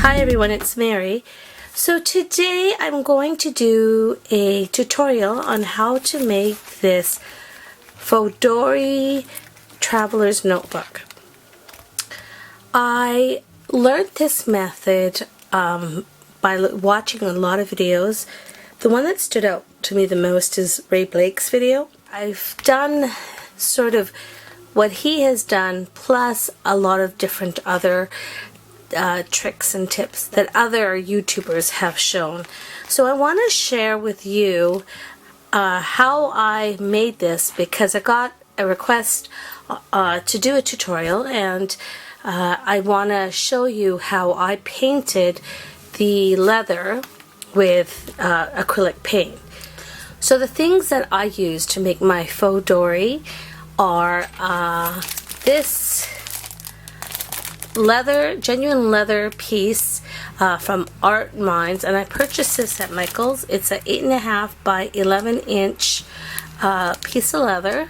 Hi everyone, it's Mary. So today I'm going to do a tutorial on how to make this Fauxdori Traveler's Notebook. I learned this method by watching a lot of videos. The one that stood out to me the most is Ray Blake's video. I've done sort of what he has done plus a lot of different other tricks and tips that other YouTubers have shown. So I want to share with you how I made this because I got a request to do a tutorial, and I want to show you how I painted the leather with acrylic paint. So the things that I use to make my Fauxdori are this genuine leather piece from Art Minds, and I purchased this at Michael's. It's an 8.5 by 11 inch piece of leather,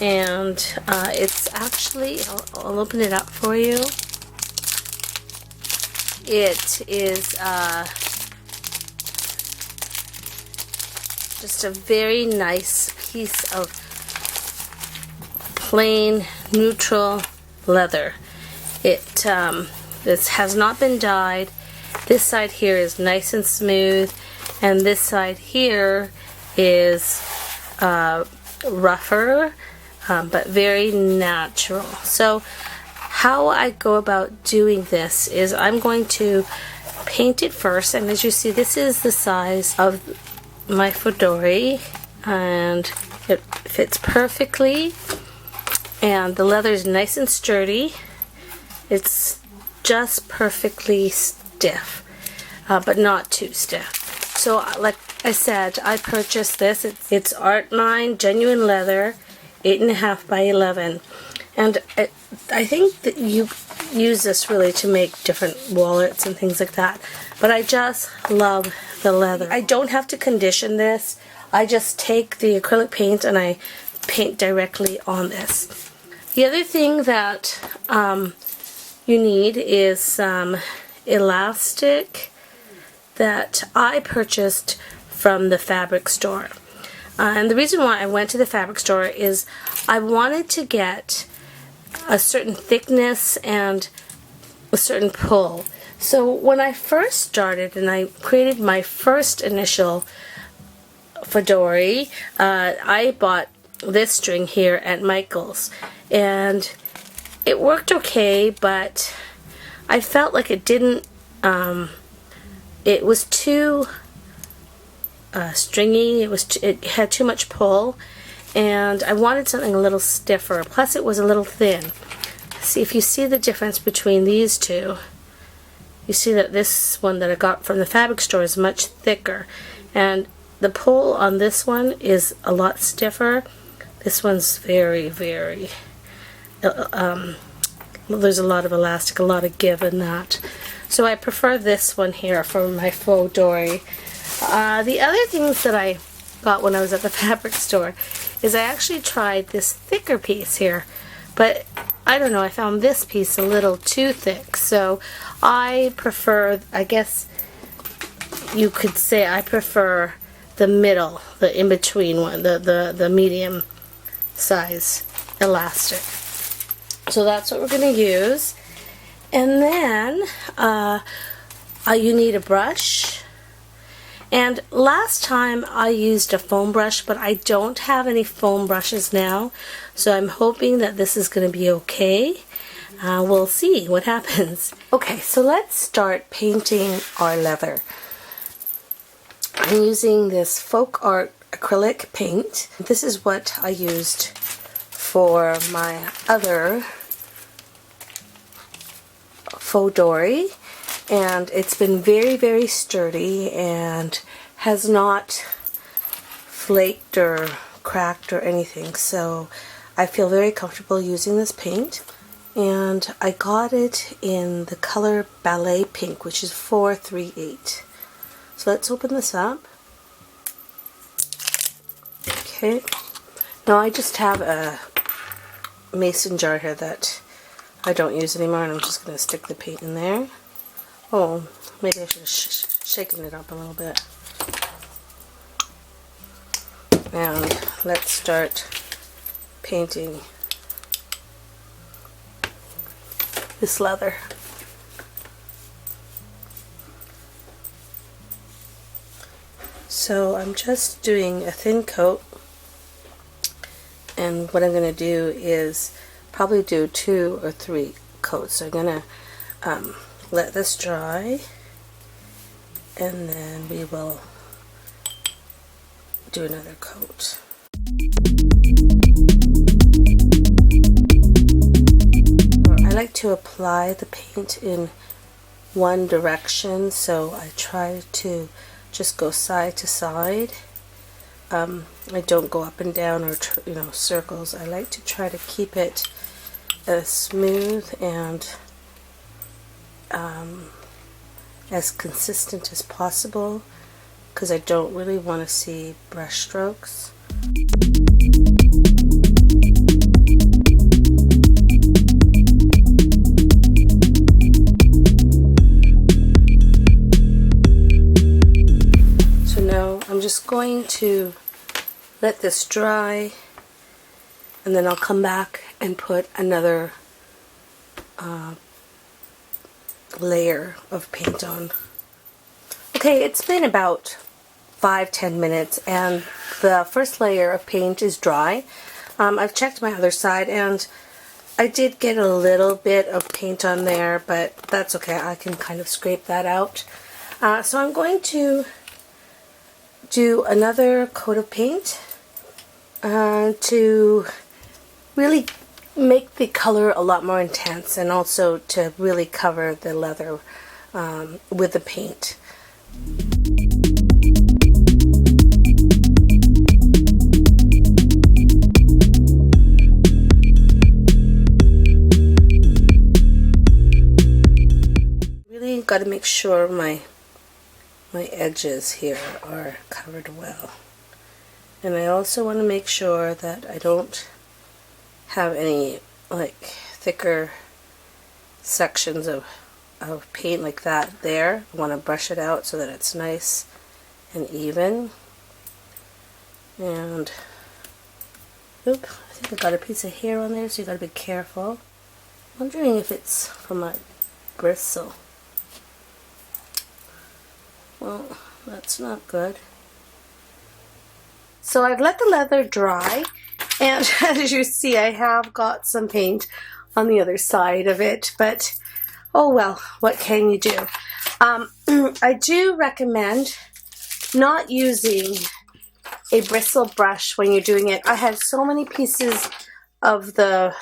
and it's actually, I'll open it up for you. It is just a very nice piece of plain neutral leather. This has not been dyed. This side here is nice and smooth, and this side here is rougher, but very natural. So how I go about doing this is I'm going to paint it first, and as you see, this is the size of my Fauxdori, and it fits perfectly, and the leather is nice and sturdy. It's just perfectly stiff, but not too stiff. So like I said, I purchased this. It's Art Mind genuine leather, 8.5 by 11. And I think that you use this really to make different wallets and things like that. But I just love the leather. I don't have to condition this. I just take the acrylic paint and I paint directly on this. The other thing that you need is some elastic that I purchased from the fabric store. And the reason why I went to the fabric store is I wanted to get a certain thickness and a certain pull. So when I first started and I created my first initial Fauxdori, I bought this string here at Michael's, and it worked okay, but I felt like it didn't, it was too stringy, it had too much pull, and I wanted something a little stiffer, plus it was a little thin. See, if you see the difference between these two, you see that this one that I got from the fabric store is much thicker, and the pull on this one is a lot stiffer. This one's very, very there's a lot of elastic, a lot of give in that. So I prefer this one here for my Fauxdori. The other things that I got when I was at the fabric store is I actually tried this thicker piece here, but I don't know, I found this piece a little too thick. So I prefer, I guess you could say I prefer the middle, the in-between one, the medium size elastic. So that's what we're going to use. And then you need a brush. And last time I used a foam brush, but I don't have any foam brushes now. So I'm hoping that this is going to be okay. We'll see what happens. Okay, so let's start painting our leather. I'm using this Folk Art acrylic paint. This is what I used for my other Fauxdori, and it's been very, very sturdy and has not flaked or cracked or anything, so I feel very comfortable using this paint. And I got it in the color Ballet Pink, which is 438. So let's open this up. Okay, now I just have a mason jar here that I don't use anymore, and I'm just going to stick the paint in there. Oh, maybe I should have shaken it up a little bit. And let's start painting this leather. So I'm just doing a thin coat, and what I'm going to do is probably do 2 or 3 coats. So I'm going to let this dry, and then we will do another coat. I like to apply the paint in one direction, so I try to just go side to side. I don't go up and down or circles. I like to try to keep it as smooth and as consistent as possible, because I don't really want to see brush strokes. So now I'm just going to let this dry, and then I'll come back and put another layer of paint on. Okay, it's been about 5-10 minutes, and the first layer of paint is dry. I've checked my other side, and I did get a little bit of paint on there, but that's okay. I can kind of scrape that out. So I'm going to do another coat of paint to really make the color a lot more intense, and also to really cover the leather with the paint. Really got to make sure my edges here are covered well, and I also want to make sure that I don't have any like thicker sections of paint like that there. I want to brush it out so that it's nice and even. And oop, I think I got a piece of hair on there, so you got to be careful. I'm wondering if it's from a bristle. Well, that's not good. So I've let the leather dry, and as you see, I have got some paint on the other side of it, but oh well, what can you do? I do recommend not using a bristle brush when you're doing it. I had so many pieces of the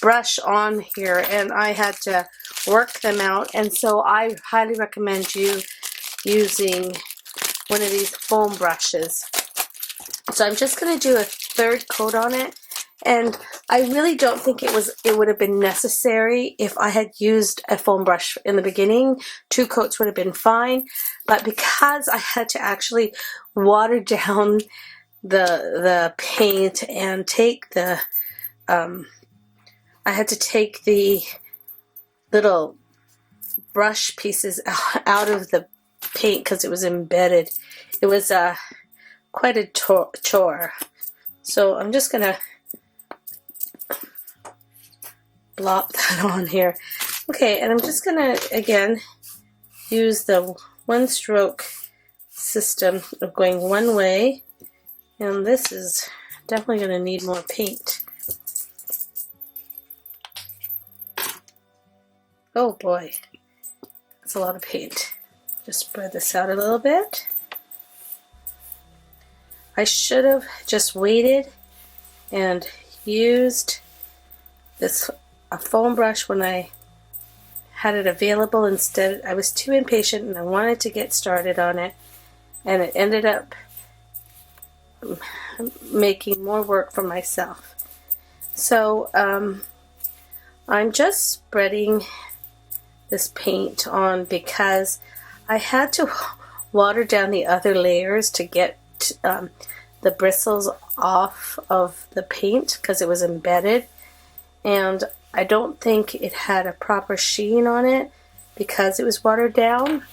brush on here, and I had to work them out, and so I highly recommend you using one of these foam brushes. So I'm just going to do a third coat on it, and I really don't think it would have been necessary if I had used a foam brush in the beginning. 2 coats would have been fine, but because I had to actually water down the paint and take the I had to take the little brush pieces out of the paint because it was embedded. It was quite a chore. So I'm just gonna blop that on here. Okay, and I'm just gonna again use the one stroke system of going one way, and this is definitely gonna need more paint. Oh boy, that's a lot of paint. Just spread this out a little bit. I should have just waited and used a foam brush when I had it available. Instead, I was too impatient and I wanted to get started on it, and it ended up making more work for myself. So I'm just spreading this paint on because I had to water down the other layers to get the bristles off of the paint because it was embedded, and I don't think it had a proper sheen on it, because it was watered down.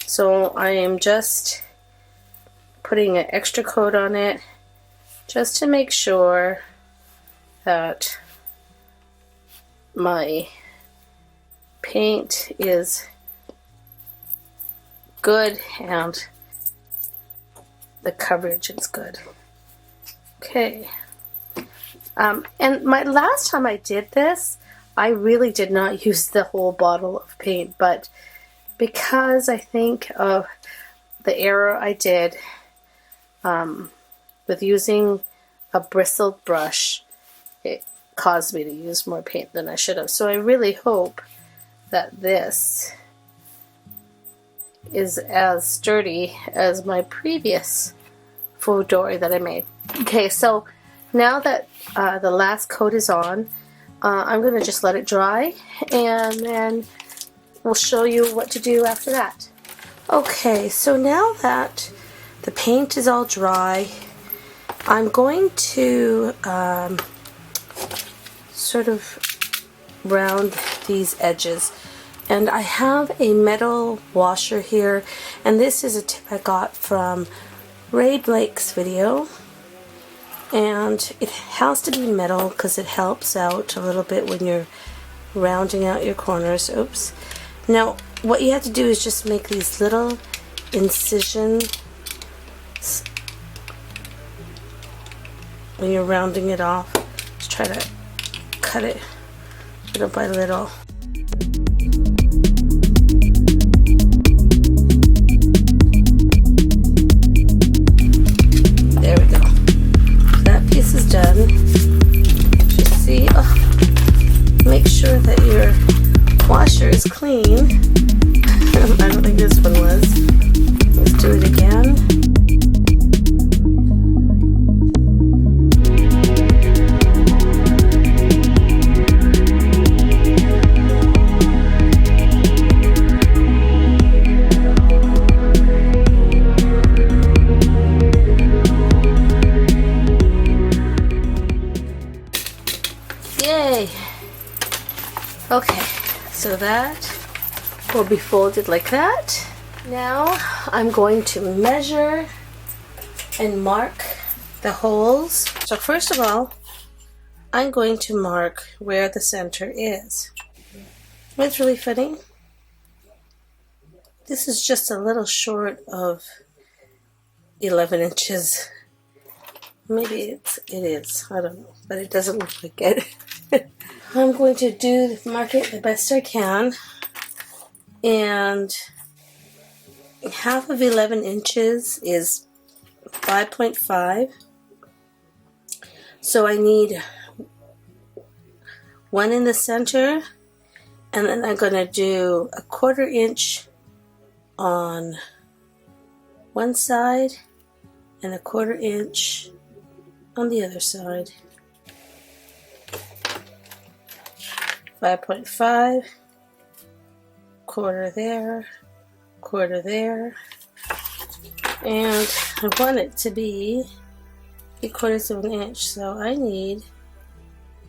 So I am just putting an extra coat on it just to make sure that my paint is good and the coverage is good. Okay. And my last time I did this, I really did not use the whole bottle of paint, but because I think of the error I did with using a bristled brush, it caused me to use more paint than I should have. So I really hope that this is as sturdy as my previous Fauxdori that I made. Okay, so now that the last coat is on, I'm going to just let it dry, and then we'll show you what to do after that. Okay, so now that the paint is all dry, I'm going to sort of round these edges. And I have a metal washer here, and this is a tip I got from Ray Blake's video. And it has to be metal because it helps out a little bit when you're rounding out your corners. Oops. Now, what you have to do is just make these little incisions when you're rounding it off. Just try to cut it little by little. There we go. That piece is done. Just see, make sure that your washer is clean. I don't think this one was. Let's do it again. Yay! Okay, so that will be folded like that. Now I'm going to measure and mark the holes. So first of all, I'm going to mark where the center is. What's really funny? This is just a little short of 11 inches. Maybe it is, I don't know, but it doesn't look like it. I'm going to mark it the best I can, and half of 11 inches is 5.5, so I need one in the center, and then I'm going to do a 1/4 inch on one side and a 1/4 inch on the other side. 5.5, 1/4 there, 1/4 there, and I want it to be 3/4 of an inch, so I need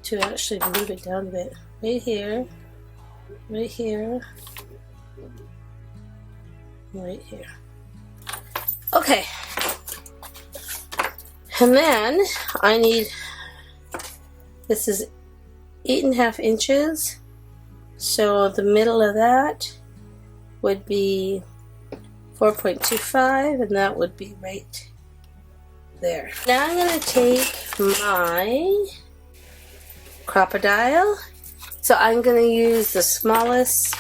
to actually move it down a bit. Right here, right here, right here. Okay, and then I need, this is 8.5 inches, so the middle of that would be 4.25, and that would be right there. Now I'm going to take my crocodile, so I'm going to use the smallest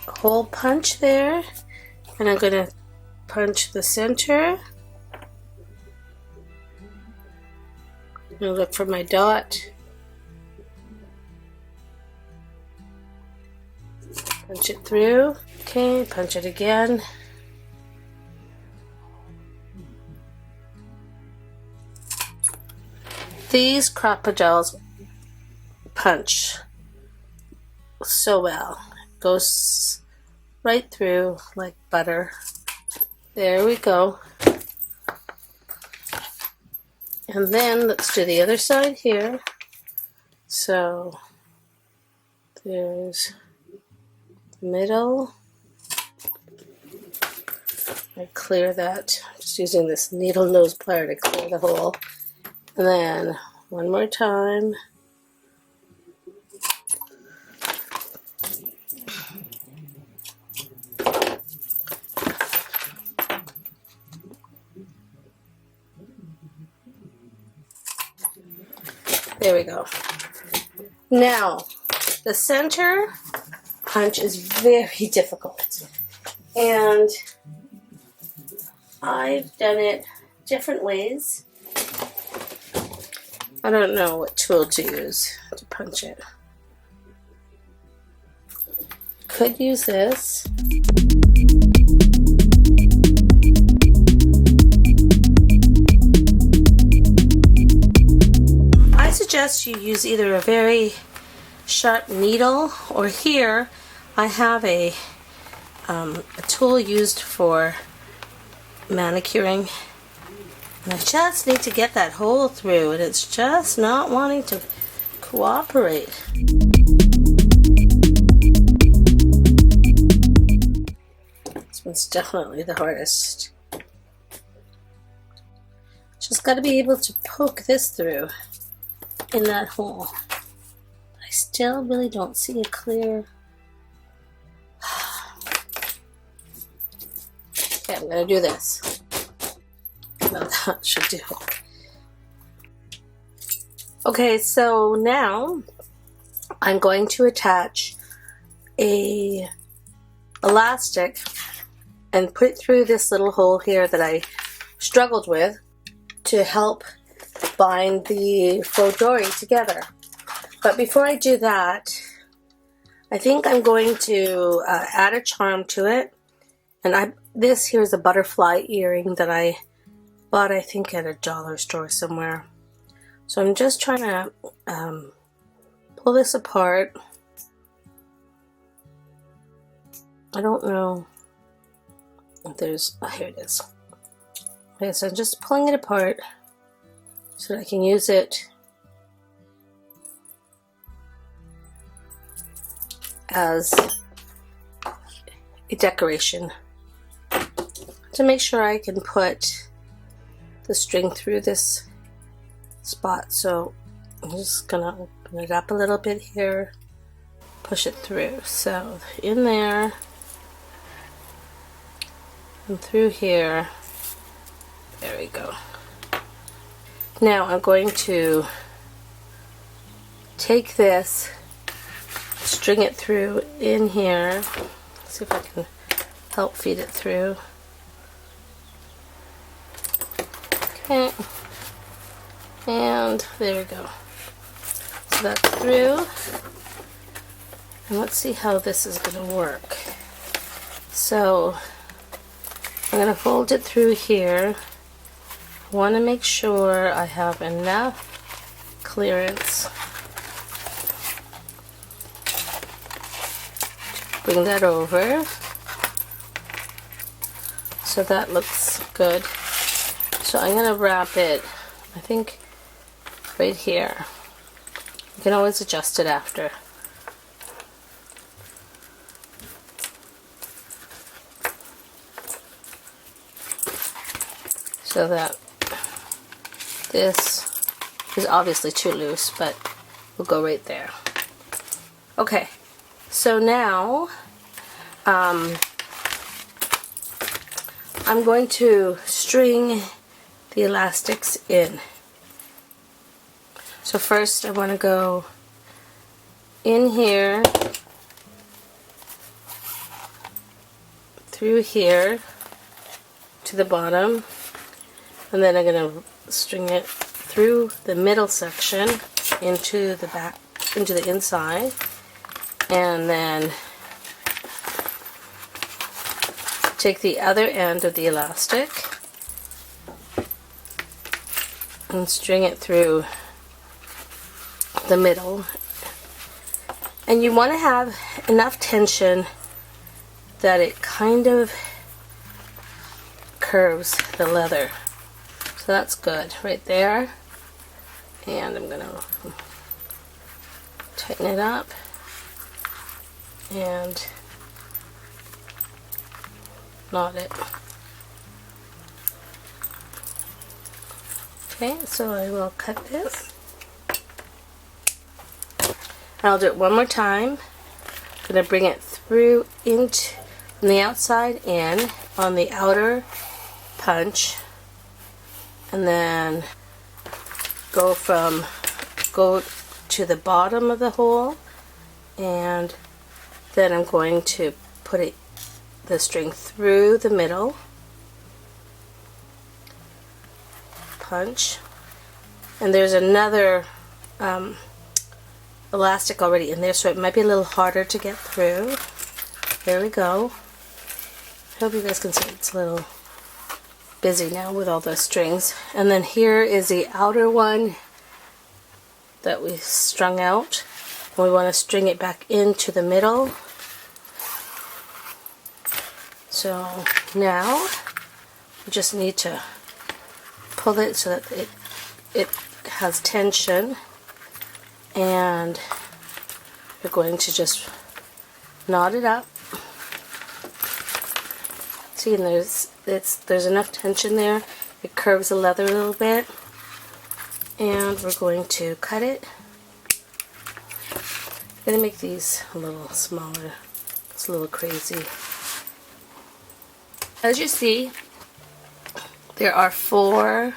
hole punch there, and I'm going to punch the center. I'm going to look for my dot. Punch it through. Okay, punch it again. These crocodiles punch so well. It goes right through like butter. There we go. And then let's do the other side here. So there's middle. I clear that, just using this needle nose plier to clear the hole. And then one more time. There we go. Now, the center punch is very difficult. And I've done it different ways. I don't know what tool to use to punch it. Could use this. I suggest you use either a very sharp needle, or here I have a tool used for manicuring, and I just need to get that hole through, and it's just not wanting to cooperate. This one's definitely the hardest. Just got to be able to poke this through in that hole. I still really don't see a clear. Okay, I'm going to do this. Well, that should do it. Okay, so now I'm going to attach a elastic and put it through this little hole here that I struggled with to help bind the Fauxdori together. But before I do that, I think I'm going to add a charm to it. And this here is a butterfly earring that I bought, I think, at a dollar store somewhere. So I'm just trying to pull this apart. I don't know if there's, oh, here it is. Okay, so I'm just pulling it apart so that I can use it as a decoration to make sure I can put the string through this spot. So I'm just gonna open it up a little bit here, push it through. So in there and through here. There we go. Now I'm going to take this, string it through in here. Let's see if I can help feed it through. Okay. And there we go. So that's through. And let's see how this is going to work. So I'm going to fold it through here. I want to make sure I have enough clearance. Bring that over. So that looks good. So I'm going to wrap it, I think, right here. You can always adjust it after. So that this is obviously too loose, but we'll go right there. Okay, so now I'm going to string the elastics in. So first I want to go in here, through here to the bottom, and then I'm going to string it through the middle section into the back, into the inside, and then take the other end of the elastic and string it through the middle. And you want to have enough tension that it kind of curves the leather. So that's good right there. And I'm going to tighten it up and knot it. Okay, so I will cut this. I'll do it one more time. I'm going to bring it through into from the outside in on the outer punch, and then go to the bottom of the hole, and then I'm going to put the string through the middle punch, and there's another elastic already in there, so it might be a little harder to get through. There we go. I hope you guys can see it's a little busy now with all the strings. And then here is the outer one that we strung out. And we want to string it back into the middle. So now we just need to pull it so that it has tension, and we're going to just knot it up. See, and there's enough tension there. It curves the leather a little bit, and we're going to cut it. I'm going to make these a little smaller. It's a little crazy. As you see, there are 4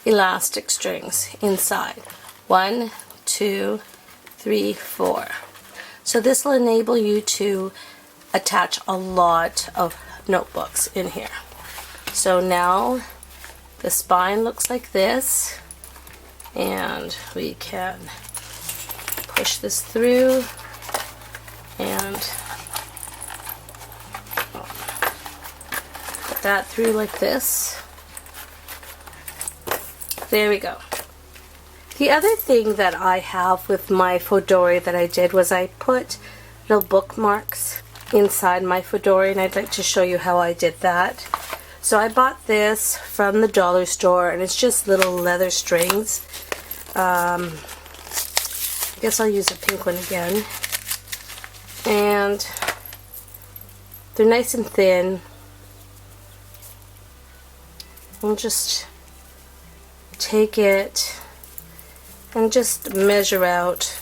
elastic strings inside. 1, 2, 3, 4. So this will enable you to attach a lot of notebooks in here. So now the spine looks like this, and we can push this through and put that through like this. There we go. The other thing that I have with my Fauxdori that I did was I put little bookmarks inside my Fauxdori, and I'd like to show you how I did that. So I bought this from the dollar store, and it's just little leather strings. I guess I'll use a pink one again. And they're nice and thin. I'll just take it and just measure out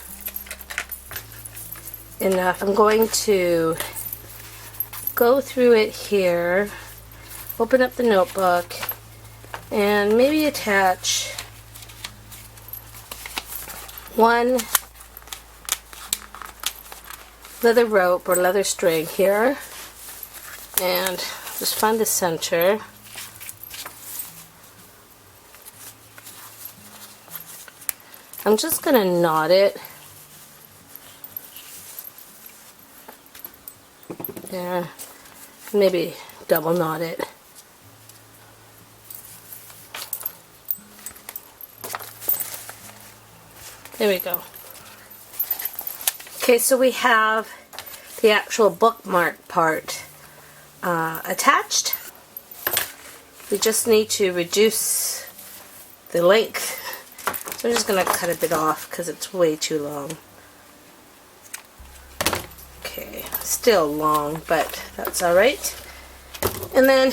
enough. I'm going to go through it here, open up the notebook, and maybe attach 1 leather rope or leather string here, and just find the center. I'm just going to knot it. There. Maybe double knot it. There we go. Okay, so we have the actual bookmark part attached. We just need to reduce the length. So I'm just going to cut a bit off because it's way too long. Okay, still long, but that's alright. And then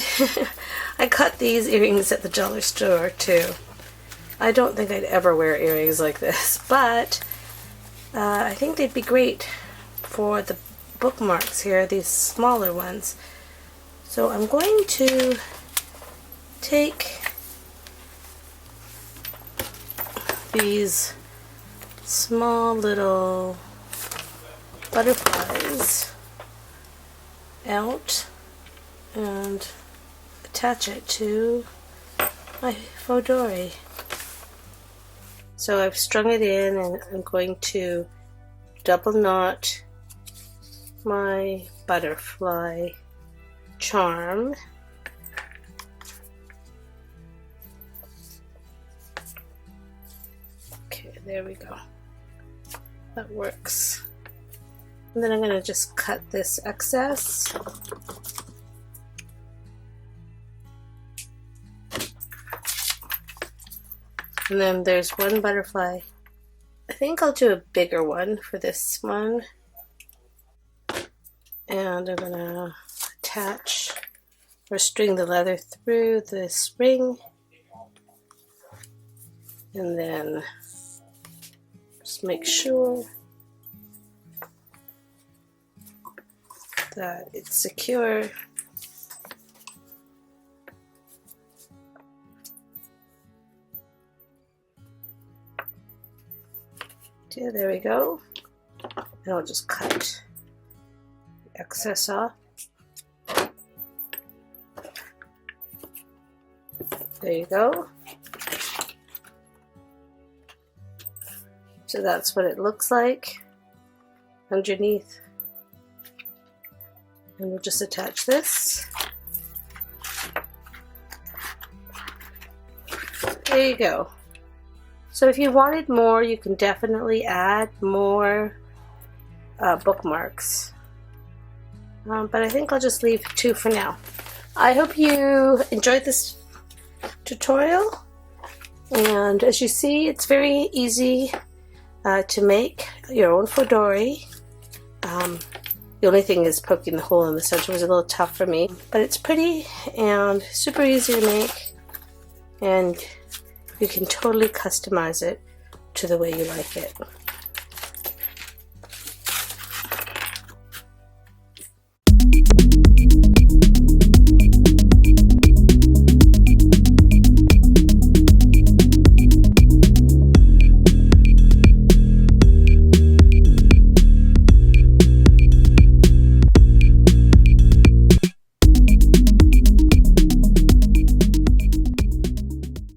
I cut these earrings at the dollar store too. I don't think I'd ever wear earrings like this, but I think they'd be great for the bookmarks here, these smaller ones. So I'm going to take these small little butterflies out and attach it to my Fauxdori. So I've strung it in, and I'm going to double knot my butterfly charm. Okay, there we go. That works. And then I'm going to just cut this excess. And then there's 1 butterfly. I think I'll do a bigger one for this one. And I'm going to attach or string the leather through this ring, and then just make sure that it's secure. Okay, there we go. And I'll just cut the excess off. There you go. So that's what it looks like underneath. And we'll just attach this. There you go. So if you wanted more, you can definitely add more bookmarks. But I think I'll just leave 2 for now. I hope you enjoyed this tutorial. And as you see, it's very easy to make your own Fauxdori. The only thing is poking the hole in the center was a little tough for me. But it's pretty and super easy to make. And you can totally customize it to the way you like it.